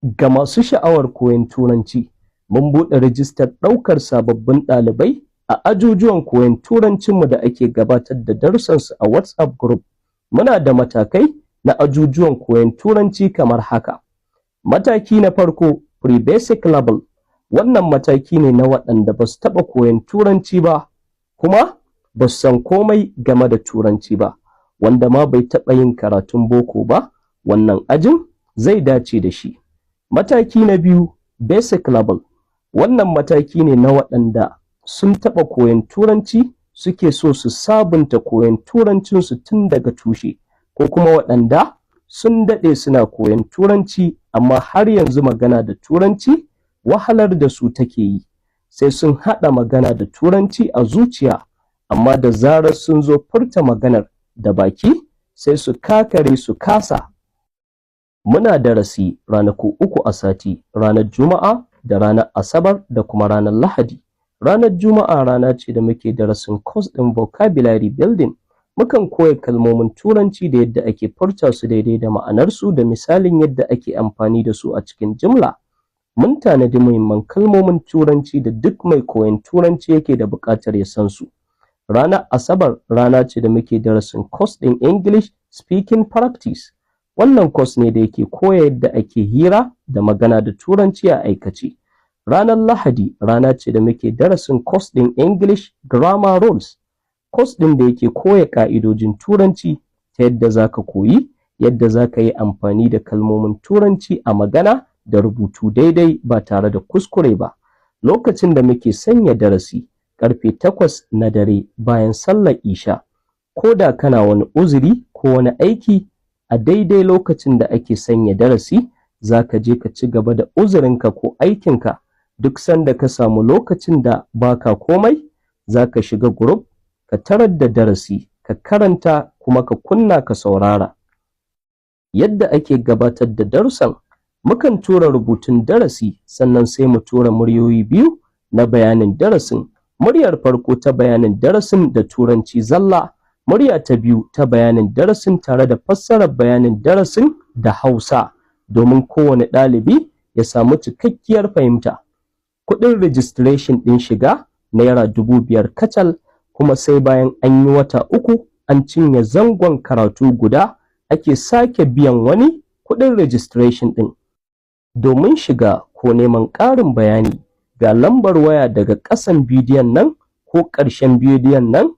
Ga masu sha'awar koyon Turanci, mun buɗe rijistar ɗaukar sababbin ɗalibai a ajujuwan koyon Turancinmu da ake gabatar da darussansu a WhatsApp group. Muna da matakai na ajujuwan koyon Turanci kamar haka. Mataki na farko, Pre-Basic Level. Wannan mataki ne na waɗanda ba su taɓa koyon Turanci ba, kuma ba su san komai game da Turanci ba, wanda ma bai taɓa yin karatun boko ba, wannan ajin zai dace da shi. Mataki na biyu, Basic Level. Wannan mataki ne na waɗanda sun taɓa koyon Turanci, suke so su sabunta koyon Turancinsu tun daga tushe, ko kuma waɗanda sun daɗe suna koyon Turanci amma har yanzu magana da Turanci wahalar da su take yi. Sai sun haɗa magana da Turanci a zuciya, amma da zarar sun zo furta maganar da baki sai su kakare su kasa. Muna darasi ranaku 3 a sati, ranar Juma'a da ranar Asabar da kuma ranar Lahadi. Ranar Juma'a rana ce da muke darasin course ɗin vocabulary building. Mukan koya kalmomin Turanci da yadda ake furta su daidai da ma'anarsu da misalin yadda ake amfani da su a cikin jimla. Mun tanadi muhimman kalmomin Turanci da duk mai koyon Turanci yake da buƙatar ya san su. Ranar Asabar rana ce da muke darasin course ɗin English Speaking Practice. Wannan course ne da yake koya yadda ake hira da magana da Turanci a aikace. Ranar Lahadi rana ce da muke darasin course ɗin English Grammar Rules. Course ɗin da yake koya ƙa'idojin Turanci ta yadda za ka koyi yadda za ka yi amfani da kalmomin Turanci a magana da rubutu daidai ba tare da kuskure ba. Lokacin da muke sanya darasi ƙarfe 8 na dare bayan sallar isha. Ko da kana wani uzuri ko wani aiki, a daidai lokacin da ake sanya darasi za ka je ka ci gaba da uzurinka ko aikinka. Duk sanda ka samu lokacin da baka komai, za ka shiga group ka tarar da darasi, ka karanta kuma ka kunna ka saurara. Yadda ake gabatar da darussan, mukan tura rubutun darasi sannan sai mu tura muryoyi biyu na bayanin darasin. Muryar farko ta bayanin darasin da Turanci zalla, murya ta biyu ta bayanin darasin tare da fassarar bayanin darasin da Hausa, domin kowane ɗalibi ya samu cikakkiyar fahimta. Kuɗin registration ɗin shiga Naira 5,000 kacal, kuma sai bayan an yi wata 3 an cinye zangon karatu guda ake sake biyan wani kuɗin registration ɗin. Domin shiga ko neman ƙarin bayani, ga lambar waya daga ƙasan bidiyon nan ko ƙarshen bidiyon nan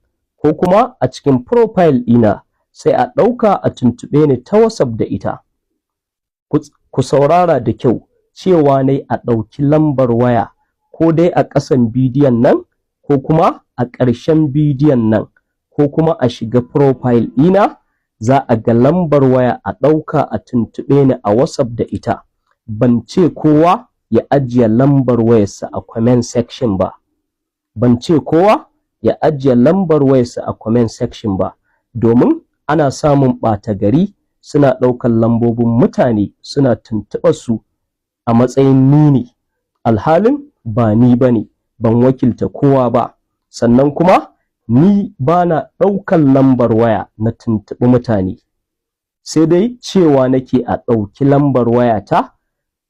ko kuma a cikin profile ɗina, sai a ɗauka a tuntuɓe ni ta WhatsApp da ita. Ku saurara da kyau, cewa ne a ɗauki lambar waya ko dai a ƙasan bidiyon nan ko kuma a ƙarshen bidiyon nan, ko kuma a shiga profile ɗina za a ga lambar waya a ɗauka a tuntuɓe ni a WhatsApp da ita. Ban ce kowa ya ajiye lambar wayarsa a comment section ba. Ban ce kowa ya ajiye lambar wayarsa a comment section ba, domin ana samun ɓata gari suna ɗaukar lambobin mutane suna tuntuɓar su a matsayin ni ne, alhalin ba ni ba ne, ban wakilta kowa ba. Sannan kuma ni ba na ɗaukar lambar waya na tuntuɓi mutane, sai dai cewa nake a ɗauki lambar wayata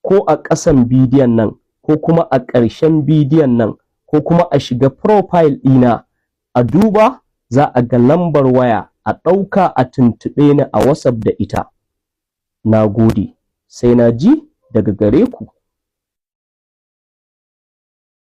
ko a ƙasan bidiyon nan ko kuma a ƙarshen bidiyon nan ko kuma a shiga profile ɗina a duba, za a ga lambar waya a ɗauka a tuntuɓe ni a WhatsApp da ita. Na gode, sai na ji daga gare ku.